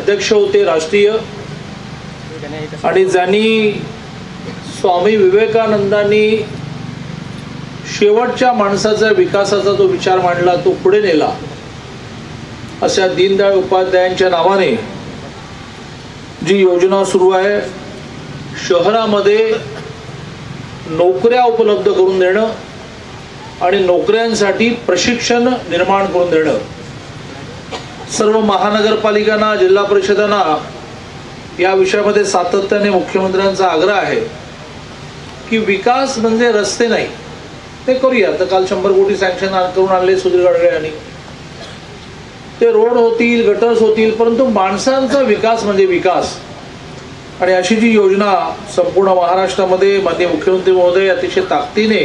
अध्यक्ष होते राष्ट्रीय, आणि ज्यांनी स्वामी विवेकानंदांनी शेवटच्या माणसाचा विकासाचा जो विचार मांडला तो पुढे नेला, अशा दीनदयाळ उपाध्यायांच्या नावाने जी योजना सुरू आहे, शहरामध्ये नोकऱ्या उपलब्ध करून देणं आणि नोकऱ्यांसाठी प्रशिक्षण निर्माण करून देणं, सर्व महानगरपालिकांना, जिल्हा परिषदांना या विषयामध्ये सातत्याने मुख्यमंत्र्यांचा आग्रह आहे की विकास म्हणजे रस्ते नाही, ते करूया. तर काल 100 कोटी सँक्शन करून आणले सुधीर गाडगे यांनी. ते रोड होतील, गटर्स होतील, परंतु माणसांचा विकास म्हणजे विकास. आणि अशी जी योजना संपूर्ण महाराष्ट्रामध्ये माननीय मुख्यमंत्री महोदय अतिशय ताकदीने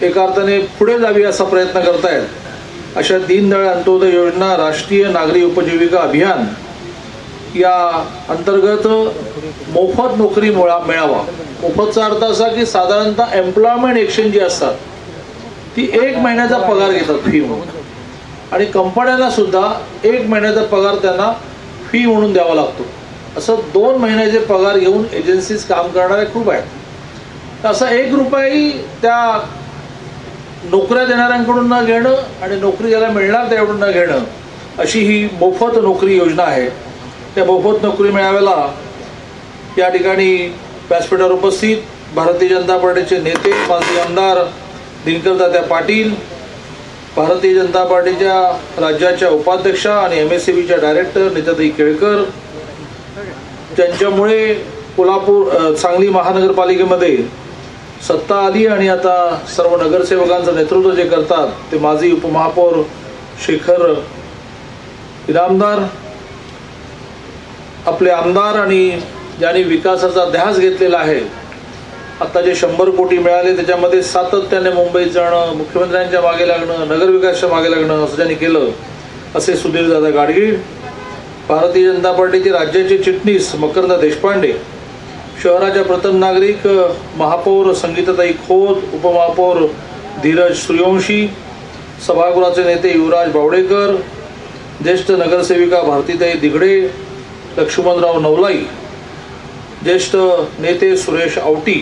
एका अर्थाने पुढे जावी असा प्रयत्न करतायत. अशा दीनदयाळ अंत्योदय योजना राष्ट्रीय नागरी उपजीविका अभियान या अंतर्गत मोफत नोकरी मिळावा. मोफतचा अर्थ असा की साधारणतः एम्प्लॉयमेंट एक्सचेंज जी असतात ती 1 महिन्याचा पगार घेतात फी म्हणून, आणि कंपन्यांना सुद्धा 1 महिन्याचा पगार त्यांना फी म्हणून द्यावा लागतो. असं 2 महिन्याचे पगार घेऊन एजन्सीज काम करणारे खूप आहेत. तर असा 1 रुपयाही त्या नोकऱ्या देणाऱ्यांकडून न घेणं आणि नोकरी ज्याला मिळणार त्याकडून न घेणं, अशी ही मोफत नोकरी योजना आहे. त्या मोफत नोकरी मेळाव्याला या ठिकाणी व्यासपीठावर उपस्थित भारतीय जनता पार्टीचे नेते, माजी आमदार दिनकर दादा पाटील, भारतीय जनता पार्टीच्या राज्याच्या उपाध्यक्षा आणि MSCBच्या डायरेक्टर निताताई केळकर, ज्यांच्यामुळे कोल्हापूर सांगली महानगरपालिकेमध्ये सत्ता आली आणि आता सर्व नगरसेवकांचं नेतृत्व जे करतात ते माजी उपमहापौर शेखर इनामदार, आपले आमदार, आणि ज्यांनी विकासाचा ध्यास घेतलेला आहे. आता जे 100 कोटी मिळाले त्याच्यामध्ये सातत्याने मुंबईत जाणं, मुख्यमंत्र्यांच्या मागे लागणं, नगरविकासाच्या मागे लागणं असं ज्यांनी केलं असे सुधीरदादा गाडगीळ, भारतीय जनता पार्टीचे राज्याचे चिटणीस मकरंद देशपांडे, शहराच्या प्रथम नागरिक महापौर संगीताताई खोत, उपमहापौर धीरज सूर्यवंशी, सभागृहाचे नेते युवराज बावडेकर, ज्येष्ठ नगरसेविका भारतीताई दिगडे, लक्ष्मणराव नवलाई, ज्येष्ठ नेते सुरेश आवटी,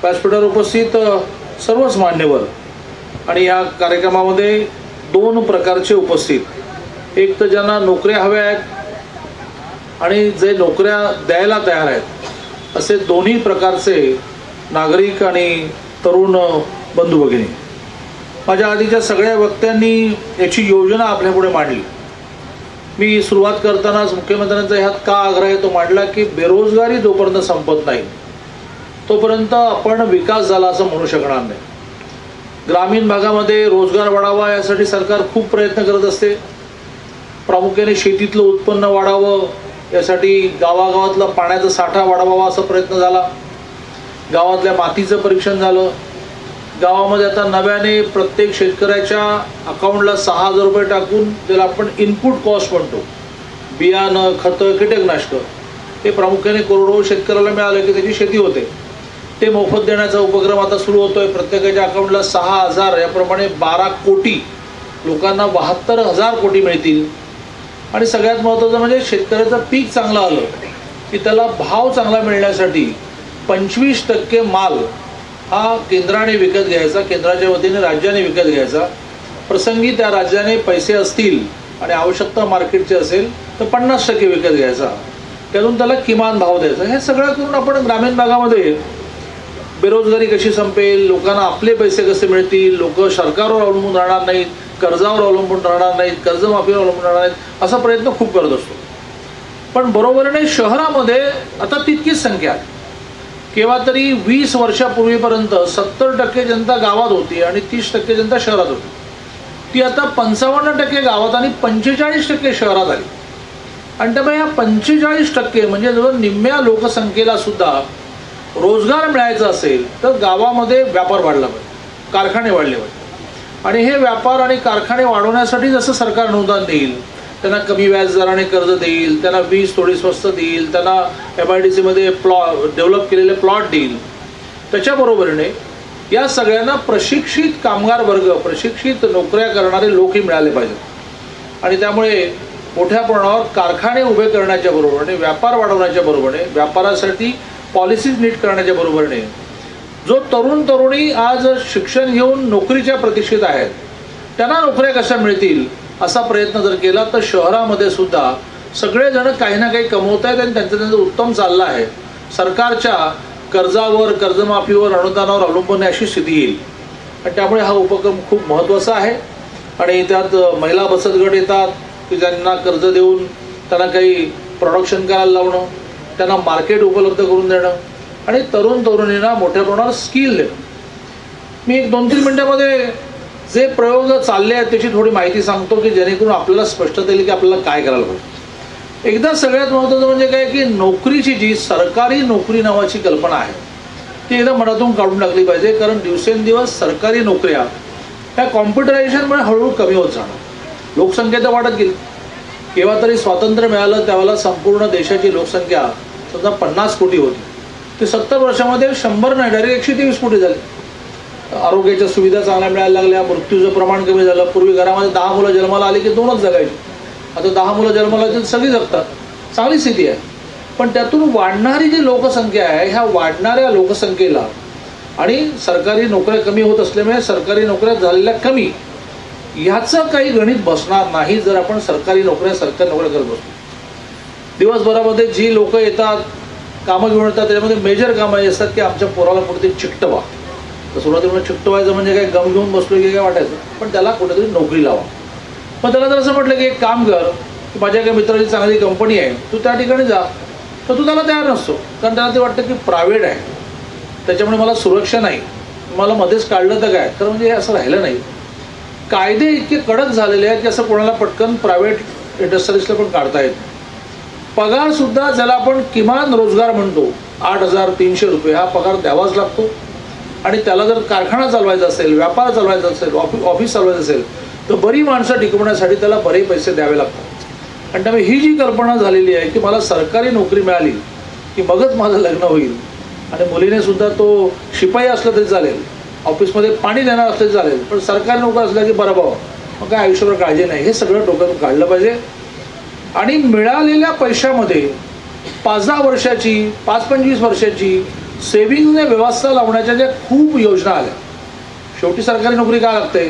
व्यासपीठावर उपस्थित सर्वच मान्यवर. आणि या कार्यक्रमामध्ये 2 प्रकारचे उपस्थित, एक तर ज्यांना नोकऱ्या हव्या आहेत आणि जे नोकऱ्या द्यायला तयार आहेत, असे दोन्ही प्रकारचे नागरिक आणि तरुण बंधू भगिनी. माझ्या आधीच्या सगळ्या वक्त्यांनी याची योजना आपल्यापुढे मांडली. मी सुरुवात करतानाच मुख्यमंत्र्यांचा ह्यात का आग्रह आहे तो मांडला की बेरोजगारी जोपर्यंत संपत नाही तोपर्यंत आपण विकास झाला असं म्हणू शकणार नाही. ग्रामीण भागामध्ये रोजगार वाढावा यासाठी सरकार खूप प्रयत्न करत असते. प्रामुख्याने शेतीतलं उत्पन्न वाढावं यासाठी गावागावातला पाण्याचा साठा वाढवावा असा प्रयत्न झाला. गावातल्या मातीचं परीक्षण झालं. गावामध्ये आता नव्याने प्रत्येक शेतकऱ्याच्या अकाउंटला 6,000 रुपये टाकून ज्याला आपण इनपुट कॉस्ट म्हणतो, बियाणं, खतं, कीटकनाशकं, हे प्रामुख्याने करोडो शेतकऱ्याला मिळालं की त्याची शेती होते, ते मोफत देण्याचा उपक्रम आता सुरू होतोय. प्रत्येकाच्या अकाउंटला 6,000 याप्रमाणे 12 कोटी लोकांना 72,000 कोटी मिळतील. आणि सगळ्यात महत्त्वाचं म्हणजे शेतकऱ्याचं पीक चांगलं आलं की त्याला भाव चांगला मिळण्यासाठी 25% माल हा केंद्राने विकत घ्यायचा, केंद्राच्या वतीने राज्याने विकत घ्यायचा. प्रसंगी त्या राज्याने पैसे असतील आणि आवश्यकता मार्केटची असेल तर 50% विकत घ्यायचा, त्यातून त्याला किमान भाव द्यायचा. हे सगळं करून आपण ग्रामीण भागामध्ये बेरोजगारी कशी संपेल, लोकांना आपले पैसे कसे मिळतील, लोक सरकारवर अवलंबून राहणार नाहीत, कर्जावर अवलंबून राहणार नाहीत, कर्जमाफीवर अवलंबून राहणार नाहीत, असा प्रयत्न खूप करत असतो. पण बरोबरीने शहरामध्ये आता तितकीच संख्या आहे. केव्हा तरी 20 वर्षापूर्वीपर्यंत 70% जनता गावात होती आणि 30% जनता शहरात होती. ती आता 55% गावात आणि 45% शहरात आली. आणि त्यामुळे या 45% म्हणजे जवळ निम्म्या लोकसंख्येला सुद्धा रोजगार मिळायचा असेल तर गावामध्ये व्यापार वाढला पाहिजे, कारखाने वाढले पाहिजे. आणि हे व्यापार आणि कारखाने वाढवण्यासाठी जसं सरकार अनुदान देईल, त्यांना कमी व्याजदराने कर्ज देईल, त्यांना वीज थोडी स्वस्त देईल, त्यांना MIDCमध्ये डेव्हलप केलेले प्लॉट देईल, त्याच्याबरोबरीने या सगळ्यांना प्रशिक्षित कामगार वर्ग, प्रशिक्षित नोकऱ्या करणारे लोकही मिळाले पाहिजेत. आणि त्यामुळे मोठ्या प्रमाणावर कारखाने उभे करण्याच्या बरोबरीने, व्यापार वाढवण्याच्या बरोबरीने, व्यापारासाठी पॉलिसीज नीट करण्याच्या बरोबरीने जो तरुणी आज शिक्षण घेऊन नोकरीच्या प्रतीक्षेत आहेत त्यांना नोकऱ्या कशा मिळतील असा प्रयत्न जर केला तर शहरामध्ये सुद्धा सगळेजण काही ना काही कमवत आहेत आणि त्यांचं उत्तम चाललं आहे. सरकारच्या कर्जावर, कर्जमाफीवर, अनुदानावर अवलंबून अशी स्थिती येईल आणि त्यामुळे हा उपक्रम खूप महत्त्वाचा आहे. आणि त्यात महिला बचत गट येतात की ज्यांना कर्ज देऊन त्यांना काही प्रोडक्शन करायला लावणं, त्यांना मार्केट उपलब्ध करून देणं आणि तरुणींना मोठ्या प्रमाणावर स्किल देणं. मी 2-3 मिनिटांमध्ये जे प्रयोग चालले आहेत त्याची थोडी माहिती सांगतो की जेणेकरून आपल्याला स्पष्टता येईल की आपल्याला काय करायला पाहिजे. एकदा सगळ्यात महत्त्वाचं म्हणजे काय की नोकरीची जी सरकारी नोकरी नावाची कल्पना आहे ती एकदा मनातून काढून टाकली पाहिजे. कारण दिवसेंदिवस सरकारी नोकऱ्या त्या कॉम्प्युटरायझेशनमुळे हळूहळू कमी होत जाणार. लोकसंख्या तर वाढत गेली. केव्हा तरी स्वातंत्र्य मिळालं त्यावेळेला संपूर्ण देशाची लोकसंख्या समजा 50 कोटी होती. ते 70 वर्षामध्ये 100 नाही डायरेक्ट 123 कोटी झाले. आरोग्याच्या सुविधा चांगल्या मिळायला लागल्या, मृत्यूचं प्रमाण कमी झालं. पूर्वी घरामध्ये 10 मुलं जन्माला आली की 2च जगायची. आता 10 मुलं जन्माला आली तर सगळी जगतात. चांगली स्थिती आहे. पण त्यातून वाढणारी जी लोकसंख्या आहे ह्या वाढणाऱ्या लोकसंख्येला आणि सरकारी नोकऱ्या कमी होत असल्यामुळे सरकारी नोकऱ्या झालेल्या कमी ह्याचं काही गणित बसणार नाही जर आपण सरकारी नोकऱ्या करत बसतो. दिवसभरामध्ये जी लोक येतात कामं घेऊन येतात त्याच्यामध्ये मेजर कामं हे असतात की आमच्या पोराला कुठेतरी चिकटवा. तर सुरुवातीला चिकटवायचं म्हणजे काय गम घेऊन बसलो की काय वाटायचं, पण त्याला कुठेतरी नोकरी लावा. मग त्याला जर असं म्हटलं की एक काम कर की माझ्या एका मित्राची चांगली कंपनी आहे तू त्या ठिकाणी जा, तर तू त्याला तयार नसतो. कारण त्याला ते वाटतं की प्रायव्हेट आहे त्याच्यामुळे मला सुरक्षा नाही, मला मध्येच काढलं तर काय. तर म्हणजे हे असं राहिलं नाही. कायदे इतके कडक झालेले आहेत की असं कोणाला पटकन प्रायव्हेट इंडस्ट्रीजला पण काढता येत. पगार सुद्धा ज्याला आपण किमान रोजगार म्हणतो 8,300 रुपये हा पगार द्यावाच लागतो. आणि त्याला जर कारखाना चालवायचा असेल, व्यापार चालवायचा असेल, ऑफिस चालवायचं असेल तर बरी माणसं टिकवण्यासाठी त्याला बरे पैसे द्यावे लागतात. आणि त्यामुळे ही जी कल्पना झालेली आहे की मला सरकारी नोकरी मिळाली की मगच माझं लग्न होईल आणि मुलीने सुद्धा तो शिपाई असला तरी चालेल, ऑफिसमध्ये पाणी देणार असले चालेल, पण सरकारी नोकरी असला की बरं बाबा मग काय आयुष्यभर काळजी नाही, हे सगळं डोक्यातून काढलं पाहिजे. आणि मिळालेल्या पैशामध्ये 5-10 वर्षाची 5-25 वर्षाची सेव्हिंगने व्यवस्था लावण्याच्या ज्या खूप योजना आल्या. शेवटी सरकारी नोकरी काय लागते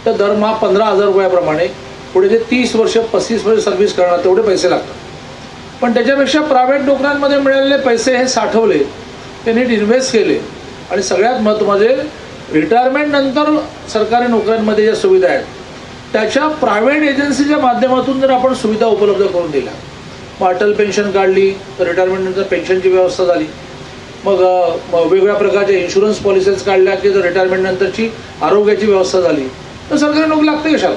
तर दरमहा 15,000 रुपयाप्रमाणे पुढे जे 30 वर्ष 35 वर्ष सर्व्हिस करणार तेवढे पैसे लागतात. पण त्याच्यापेक्षा प्रायव्हेट नोकऱ्यांमध्ये मिळालेले पैसे हे साठवले, ते नीट इन्व्हेस्ट केले आणि सगळ्यात महत्त्वाचे रिटायरमेंट नंतर सरकारी नोकऱ्यांमध्ये ज्या सुविधा आहेत त्याच्या प्रायव्हेट एजन्सीच्या माध्यमातून जर आपण सुविधा उपलब्ध करून दिल्या. मग अटल पेन्शन काढली तर रिटायरमेंट नंतर पेन्शनची व्यवस्था झाली. मग वेगवेगळ्या प्रकारच्या इन्शुरन्स पॉलिसीज काढल्या की जर रिटायरमेंट नंतरची आरोग्याची व्यवस्था झाली तर सरकारी नोकरी लागते कशाला.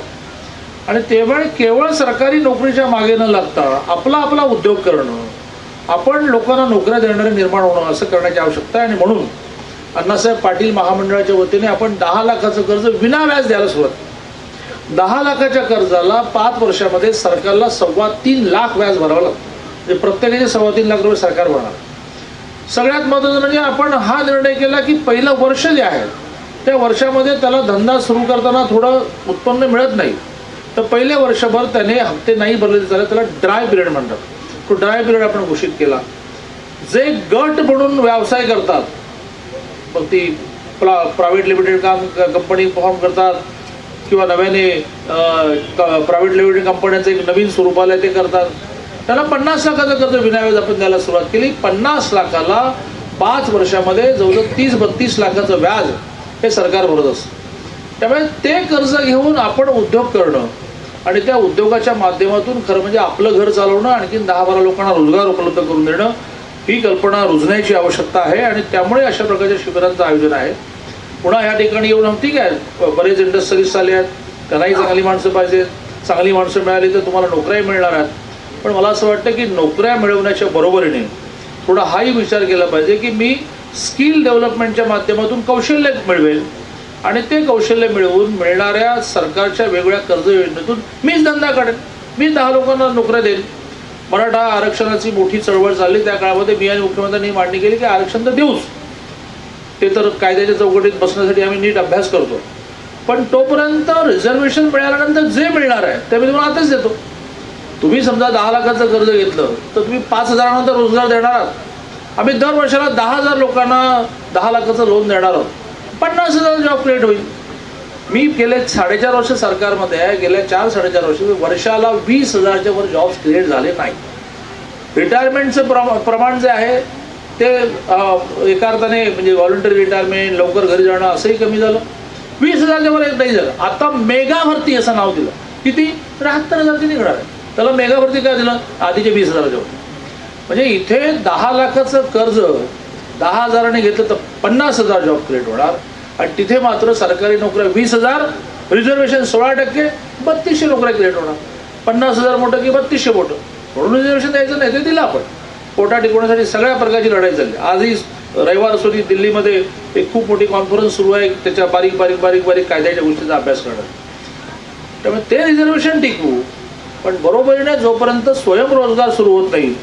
आणि तेव्हा केवळ सरकारी नोकरीच्या मागे न लागता आपला उद्योग करणं, आपण लोकांना नोकऱ्या देणारे निर्माण होणं असं करण्याची आवश्यकता आहे. आणि म्हणून अण्णासाहेब पाटील महामंडळाच्या वतीने आपण 10 लाखाचं कर्ज विना व्याज द्यायला सुरुवात केली. 10 लाखाच्या कर्जाला 5 वर्षामध्ये सरकारला 3.25 लाख व्याज भरावं लागतं. म्हणजे प्रत्येकाचे 3.25 लाख रुपये सरकार भरणार. सगळ्यात महत्त्वाचं म्हणजे आपण हा निर्णय केला की पहिलं वर्ष जे आहे त्या वर्षामध्ये त्याला धंदा सुरू करताना थोडं उत्पन्न मिळत नाही तर पहिले वर्षभर त्याने हप्ते नाही भरले झाले, त्याला ड्राय पिरियड म्हणतात. तो ड्राय पिरियड आपण घोषित केला. जे गट म्हणून व्यवसाय करतात मग ती प्रायव्हेट लिमिटेड कंपनी फॉर्म करतात किंवा नव्याने प्रायव्हेट लिमिटेड कंपन्यांचं एक नवीन स्वरूप आलं ते करतात, त्याला 50 लाखाचं कर्ज विनाव्याज आपण द्यायला सुरुवात केली. 50 लाखाला 5 वर्षामध्ये जवळजवळ 30-32 लाखाचं व्याज हे सरकार भरत असतं. त्यामुळे ते कर्ज घेऊन आपण उद्योग करणं आणि त्या उद्योगाच्या माध्यमातून खरं म्हणजे आपलं घर चालवणं, आणखीन 10-12 लोकांना रोजगार उपलब्ध करून देणं ही कल्पना रुजण्याची आवश्यकता आहे. आणि त्यामुळे अशा प्रकारच्या शिबिरांचं आयोजन आहे. पुन्हा या ठिकाणी येऊन ठीक आहे बरेच इंडस्ट्रीज आले आहेत, त्यांनाही चांगली माणसं पाहिजेत. चांगली माणसं मिळाली तर तुम्हाला नोकऱ्याही मिळणार आहेत. पण मला असं वाटतं की नोकऱ्या मिळवण्याच्या बरोबरीने थोडा हाही विचार केला पाहिजे की मी स्किल डेव्हलपमेंटच्या माध्यमातून कौशल्य मिळवेल आणि ते कौशल्य मिळवून मिळणाऱ्या सरकारच्या वेगवेगळ्या कर्ज योजनेतून मीच धंदा काढेन, मी 10 लोकांना नोकऱ्या देईन. मराठा आरक्षणाची मोठी चळवळ चालली त्या काळामध्ये मी आणि मुख्यमंत्र्यांनी मांडणी केली की आरक्षण तर देऊच, ते तर कायद्याच्या चौकटीत बसण्यासाठी आम्ही नीट अभ्यास करतो. पण तोपर्यंत रिझर्वेशन मिळाल्यानंतर जे मिळणार आहे ते मी तुम्हाला आताच देतो. तुम्ही समजा 10 लाखाचं कर्ज घेतलं तर तुम्ही 5,000 तर रोजगार देणार आहात. आम्ही दर वर्षाला 10,000 लोकांना 10 लाखाचं लोन देणार आहोत. 50,000 जॉब क्रिएट होईल. मी गेले 4.5 वर्ष सरकारमध्ये आहे. गेल्या 4-4.5 वर्ष वर्षाला 20,000च्या वर जॉब्स क्रिएट झाले नाही. रिटायरमेंटचं प्रमाण जे आहे ते एका अर्थाने म्हणजे व्हॉलंटरी रिटायरमेंट, लवकर घरी जाणं असंही कमी झालं. 20,000च्या वर एक नाही झालं. आता मेगा भरती असं नाव दिलं. किती? 73,000 ती निघणार आहे. त्याला मेगा भरती काय दिलं? आधीचे 20,000च्या वर. म्हणजे इथे 10 लाखाचं कर्ज 10,000ने घेतलं तर 50,000 जॉब क्रिएट होणार आणि तिथे मात्र सरकारी नोकऱ्या 20,000, रिझर्वेशन 16%, 3200 नोकऱ्या क्रिएट होणार. 50,000 मोठं की 3200 मोठं, म्हणून रिझर्वेशन द्यायचं नाही, ते दिलं आपण. पोटा टिकवण्यासाठी सगळ्या प्रकारची लढाई चालली. आजही रविवार रोजी दिल्लीमध्ये एक खूप मोठी कॉन्फरन्स सुरू आहे, त्याच्या बारीक कायद्याच्या गोष्टीचा अभ्यास करणार. त्यामुळे ते रिझर्वेशन टिकवू, पण बरोबरीने जोपर्यंत स्वयंरोजगार सुरू होत नाही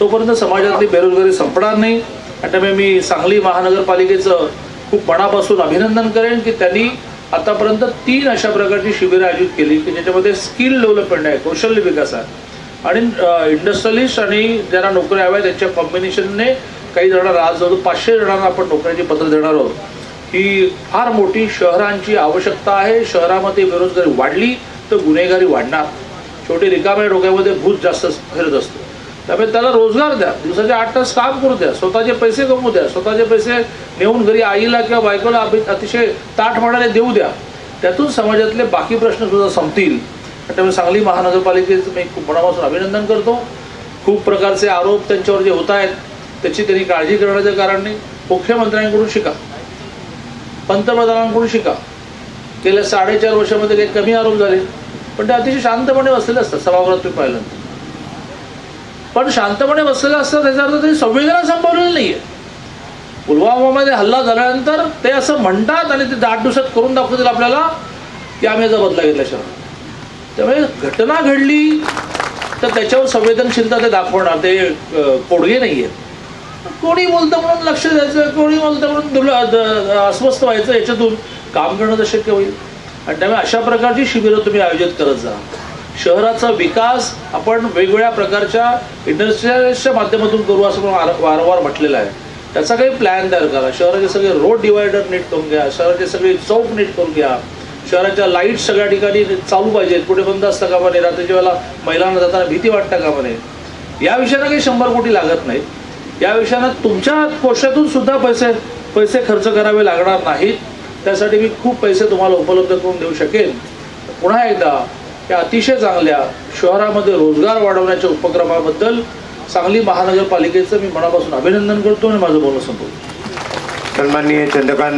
तोपर्यंत समाजातली बेरोजगारी संपणार नाही. आणि त्यामुळे मी सांगली महानगरपालिकेचं खूप मनापासून अभिनंदन करेन की त्यांनी आतापर्यंत 3 अशा प्रकारची शिबिरं आयोजित केली की ज्याच्यामध्ये स्किल डेव्हलपमेंट आहे, कौशल्य विकास आहे आणि इंडस्ट्रियलिस्ट आणि ज्यांना नोकऱ्या हव्या त्यांच्या कॉम्बिनेशनने काही जणांना आज जवळ 500 जणांना आपण नोकऱ्याची पत्र देणार आहोत. ही फार मोठी शहरांची आवश्यकता आहे. शहरामध्ये बेरोजगारी वाढली तर गुन्हेगारी वाढणार. शेवटी रिकाम्या डोक्यामध्ये भूत जास्त फिरत असतो. त्यामुळे त्याला रोजगार द्या, दिवसाचे 8 तास काम करू द्या, स्वतःचे पैसे कमवू द्या, स्वतःचे पैसे नेऊन घरी आईला किंवा बायकोला अतिशय ताठमानाने देऊ द्या. त्यातून समाजातले बाकी प्रश्न सुद्धा संपतील. त्यामुळे सांगली महानगरपालिकेचं मी खूप मनापासून अभिनंदन करतो. खूप प्रकारचे आरोप त्यांच्यावर जे होत आहेत त्याची त्यांनी काळजी करण्याचं कारण नाही. मुख्यमंत्र्यांकडून शिका, पंतप्रधानांकडून शिका. गेल्या 4.5 वर्षामध्ये काही कमी आरोप झाले, पण ते अतिशय शांतपणे बसलेले असतात. सभागृहात तुम्ही पाहिलं पण शांतपणे बसलेले असतात, त्याचा अर्थ तरी संवेदना संपवलेली नाहीये. पुलवामामध्ये हल्ला झाल्यानंतर ते असं म्हणतात आणि ते 8 दिवसात करून दाखवतील आपल्याला की आम्ही याचा बदला घेतला शहरात. त्यामुळे घटना घडली तर त्याच्यावर संवेदनशीलता ते दाखवणार, ते कोडगे नाहीये. कोणी बोलतं म्हणून लक्ष द्यायचं, कोणी बोलतं म्हणून अस्वस्थ व्हायचं, याच्यातून काम करणं तर शक्य होईल. आणि त्यामुळे अशा प्रकारची शिबिरं तुम्ही आयोजित करत जा. शहराचा विकास आपण वेगवेगळ्या प्रकारच्या इंडस्ट्रियलच्या माध्यमातून करू असं वारंवार म्हटलेलं आहे. त्याचा काही प्लॅन तयार करा. शहराचे सगळे रोड डिवायडर नीट करून घ्या, शहराचे सगळे चौक नीट करून घ्या, शहराच्या लाईट सगळ्या ठिकाणी चालू पाहिजेत, कुठे बंद असता कामा नये, रात्रीच्या वेळेला महिलांना जाताना भीती वाटता कामा नये. या विषयाला काही 100 कोटी लागत नाहीत. या विषयाला तुमच्या कोशातून सुद्धा पैसे खर्च करावे लागणार नाहीत. त्यासाठी मी खूप पैसे तुम्हाला उपलब्ध करून देऊ शकेन. पुन्हा एकदा या अतिशय चांगल्या शहरामध्ये रोजगार वाढवण्याच्या उपक्रमाबद्दल सांगली महानगरपालिकेचं मी मनापासून अभिनंदन करतो आणि माझं बोलणं संपवतो. सन्माननीय चंद्रकांत